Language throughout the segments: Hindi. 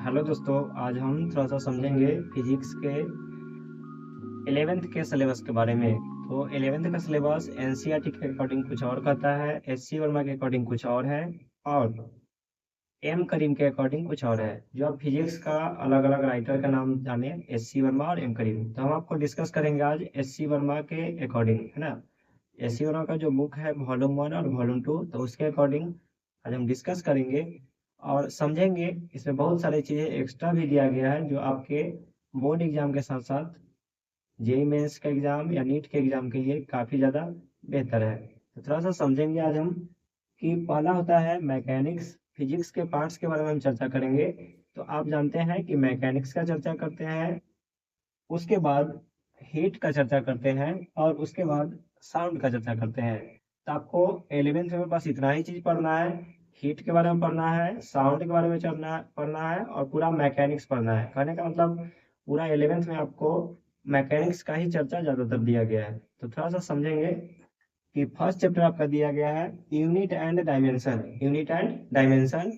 हेलो दोस्तों, आज हम थोड़ा सा समझेंगे फिजिक्स के 11th के सिलेबस के बारे में। तो 11th का सिलेबस एनसीईआरटी के अकॉर्डिंग कुछ और कहता है, एससी वर्मा के अकॉर्डिंग कुछ और है, और एम करीम के अकॉर्डिंग कुछ और है। जो आप फिजिक्स का अलग अलग राइटर का नाम जाने, एससी वर्मा और एम करीम, तो हम आपको डिस्कस करेंगे आज एससी वर्मा के अकॉर्डिंग, है ना। एससी वर्मा का जो बुक है वॉल्यूम 1 और वॉल्यूम 2, तो उसके अकॉर्डिंग आज हम डिस्कस करेंगे और समझेंगे। इसमें बहुत सारी चीज़ें एक्स्ट्रा भी दिया गया है जो आपके बोर्ड एग्जाम के साथ साथ जेई मेंस का एग्जाम या नीट के एग्जाम के लिए काफ़ी ज़्यादा बेहतर है। तो थोड़ा सा समझेंगे आज हम कि पहला होता है मैकेनिक्स। फिजिक्स के पार्ट्स के बारे में हम चर्चा करेंगे। तो आप जानते हैं कि मैकेनिक्स का चर्चा करते हैं, उसके बाद हीट का चर्चा करते हैं, और उसके बाद साउंड का चर्चा करते हैं। तो आपको 11th में बस इतना ही चीज़ पढ़ना है। हीट के बारे में पढ़ना है, साउंड के बारे में पढ़ना है, और पूरा मैकेनिक्स पढ़ना है। कहने का मतलब पूरा 11th में आपको मैकेनिक्स का ही चर्चा ज़्यादातर दिया गया है। तो थोड़ा सा समझेंगे कि फर्स्ट चैप्टर आपका दिया गया है unit and dimension. Unit and dimension,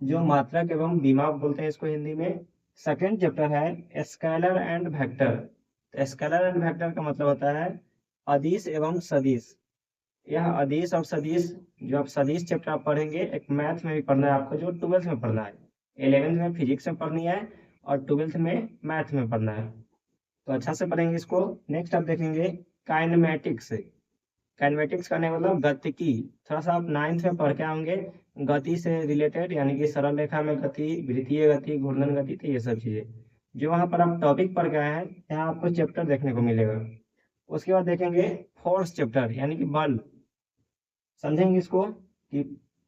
जो मात्रक एवं दिमाग बोलते हैं इसको हिंदी में। सेकेंड चैप्टर है scalar and vector. Scalar and vector का मतलब होता है अदिश एवं सदिश। यह अदिश और सदिश, जो आप सदिश चैप्टर आप पढ़ेंगे, एक मैथ में भी पढ़ना है आपको, जो 12th में पढ़ना है। 11th में फिजिक्स में पढ़नी है और 12th में मैथ में पढ़ना है। तो अच्छा से पढ़ेंगे इसको। नेक्स्ट आप देखेंगे काइनेमेटिक्स। काइनेमेटिक्स का नहीं मतलब गतिकी। थोड़ा सा आप 9th में पढ़ के आओगे, गति से रिलेटेड, यानी कि सरल रेखा में गति, वृत्तीय गति, घूर्णन गति, तो ये सब चीजें जो वहां पर आप टॉपिक पढ़ के आए हैं, यहाँ आपको चैप्टर देखने को मिलेगा। उसके बाद देखेंगे फोर्स चैप्टर, यानी कि बल। समझेंगे इसको कि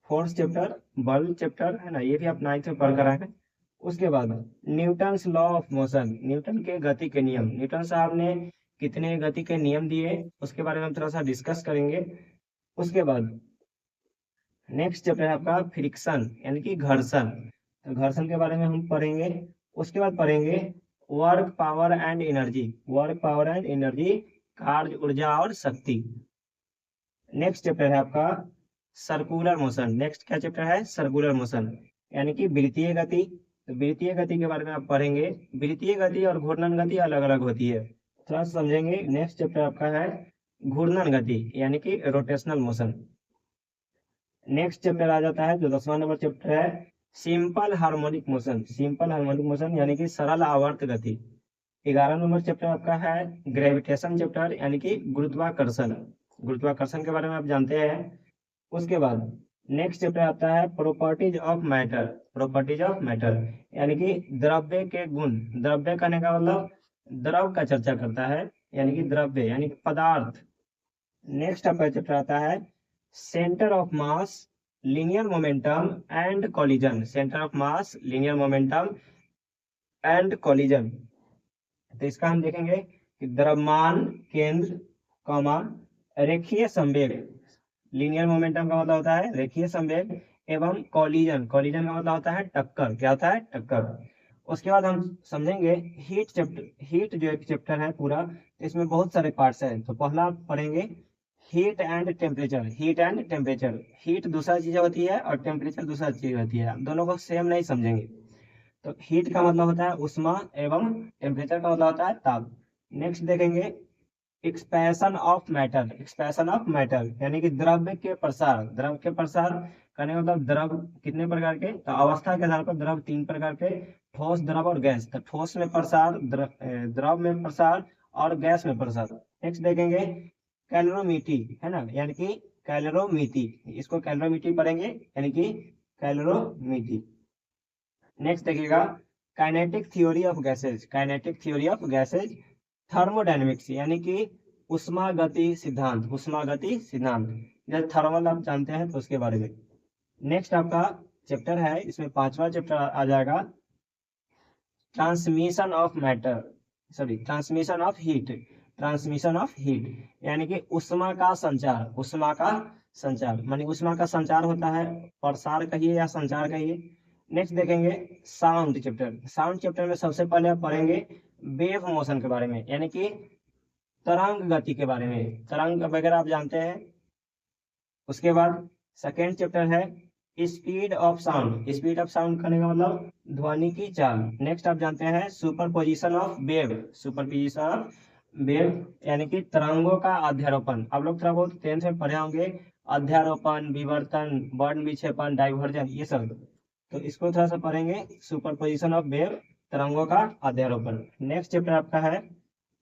फोर्स चैप्टर, बल चैप्टर है ना, ये भी आप 9th में पढ़ कर आए हैं। उसके बाद Newton law of motion, Newton के गति के नियम। न्यूटन साहब ने कितने गति के नियम दिए, उसके बारे में हम थोड़ा सा डिस्कस करेंगे। उसके बाद नेक्स्ट चैप्टर है आपका फ्रिक्शन, यानी कि घर्षण। तो घर्षण के बारे में हम पढ़ेंगे। उसके बाद पढ़ेंगे work power and energy. Work power and energy, कार्य, ऊर्जा और शक्ति। नेक्स्ट चैप्टर है आपका सर्कुलर मोशन। नेक्स्ट क्या चैप्टर है? सर्कुलर मोशन, यानी कि वृत्तीय गति। तो वृत्तीय गति के बारे में आप पढ़ेंगे। वृत्तीय गति और घूर्णन गति अलग अलग होती है, थोड़ा सा समझेंगे। नेक्स्ट चैप्टर आपका है घूर्णन गति, यानी कि रोटेशनल मोशन। नेक्स्ट चैप्टर आ जाता है जो 10वां नंबर चैप्टर है simple harmonic motion. Simple harmonic motion यानी कि सरल आवर्त गति। 11 नंबर चैप्टर आपका है ग्रेविटेशन चैप्टर, यानी कि गुरुत्वाकर्षण। गुरुत्वाकर्षण के बारे में आप जानते हैं। उसके बाद नेक्स्ट चैप्टर आता है properties of matter. Properties of matter, यानी कि द्रव्य के गुण। द्रव्य कहने का मतलब द्रव का चर्चा करता है, यानी कि द्रव्य यानी कि पदार्थ। नेक्स्ट आपका चैप्टर आता है centre of mass, linear momentum and collision. Centre of mass, linear momentum and collision. तो इसका हम देखेंगे कि द्रव्यमान केंद्र, कॉमा, रेखीय संवेग। लीनियर मोमेंटम का मतलब होता है रेखीय संवेग, एवं कॉलिजन। कॉलिजन का मतलब होता है टक्कर। क्या होता है? टक्कर। उसके बाद हम समझेंगे हीट चैप्टर। हीट जो एक चैप्टर है पूरा, इसमें बहुत सारे पार्ट्स हैं। तो पहला पढ़ेंगे heat and temperature. Heat and temperature, heat दूसरा चीज होती है और टेम्परेचर दूसरा चीज होती है, दोनों को सेम नहीं समझेंगे। तो हीट का मतलब होता है उष्मा, एवं टेम्परेचर का मतलब होता है ताप। नेक्स्ट देखेंगे expansion of matter. Expansion of matter यानी कि द्रव्य के प्रसार। द्रव्य के प्रसार करने का मतलब द्रव कितने प्रकार के, तो अवस्था के आधार पर द्रव 3 प्रकार के, ठोस, द्रव और गैस। तो ठोस में प्रसार, द्रव में प्रसार और गैस में प्रसार। नेक्स्ट देखेंगे कैलोरीमीटी, है ना, यानी कि कैलोरीमीटी, इसको कैलोरीमीटी पढ़ेंगे, यानी कि कैलोरीमीटी। नेक्स्ट देखिएगा kinetic theory of gases. Kinetic theory of gases. Thermodynamics, यानी कि उष्मा गति सिद्धांत। उष्मा गति सिद्धांत, जैसे थर्मल आप जानते हैं तो उसके बारे में। नेक्स्ट आपका चैप्टर है, इसमें 5वां चैप्टर आ जाएगा transmission of matter, sorry transmission of heat. Transmission of heat यानी कि उष्मा का संचार। उष्मा का संचार मानी उष्मा का संचार होता है, प्रसार कहिए या संचार कहिए। नेक्स्ट देखेंगे साउंड चैप्टर। साउंड चैप्टर में सबसे पहले आप पढ़ेंगे वेव मोशन के बारे में, यानी कि तरंग गति के बारे में। तरंग वगैरह आप जानते हैं। उसके बाद सेकेंड चैप्टर है speed of sound, speed of sound करने का मतलब ध्वनि की चाल। नेक्स्ट आप जानते हैं superposition of wave, superposition of wave यानी कि तरंगों का अध्यारोपण। आप लोग थोड़ा बहुत 10th में पढ़े होंगे, अध्यारोपण, विवर्तन, वर्ण विक्षेपण, डाइवर्जन, ये सब। तो इसको थोड़ा सा पढ़ेंगे, सुपरपोजिशन ऑफ वेव, तरंगों का अध्यारोपण। नेक्स्ट चैप्टर आपका है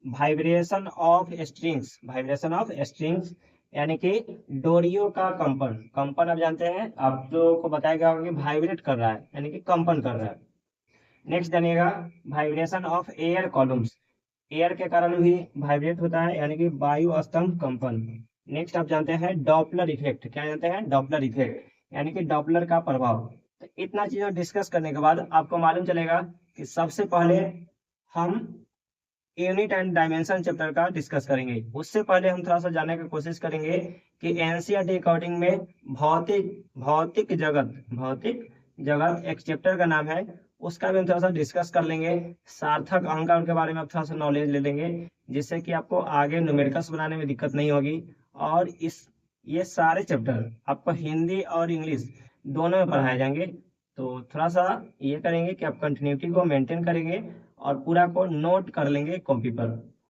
vibration of strings, vibration of strings यानी कि डोरियों का कंपन। कंपन आप जानते हैं, आप लोगों को बताया गया होगा कि वाइब्रेट कर रहा है यानी कि कंपन कर रहा है। नेक्स्ट जानिएगा vibration of air columns, air के कारण भी वाइब्रेट होता है यानी कि वायु स्तंभ कंपन। नेक्स्ट आप जानते हैं डॉपलर इफेक्ट, क्या जानते हैं? डॉपलर इफेक्ट यानी कि डॉपलर का प्रभाव। तो इतना चीजों डिस्कस करने के बाद आपको मालूम चलेगा कि सबसे पहले हम यूनिट एंड डायमेंशन चैप्टर का डिस्कस करेंगे। उससे पहले हम थोड़ा सा जानने की कोशिश करेंगे कि एनसीईआरटी अकॉर्डिंग में भौतिक भौतिक जगत, भौतिक जगत एक चैप्टर का नाम है, उसका भी हम थोड़ा सा डिस्कस कर लेंगे। सार्थक अहंकार के बारे में आप थोड़ा सा नॉलेज ले लेंगे, जिससे कि आपको आगे न्यूमेरिकल्स बनाने में दिक्कत नहीं होगी। और ये सारे चैप्टर आपको हिंदी और इंग्लिश दोनों में पढ़ाए जाएंगे। तो थोड़ा सा ये करेंगे कि आप कंटिन्यूटी को मेंटेन करेंगे और पूरा को नोट कर लेंगे कॉपी पर।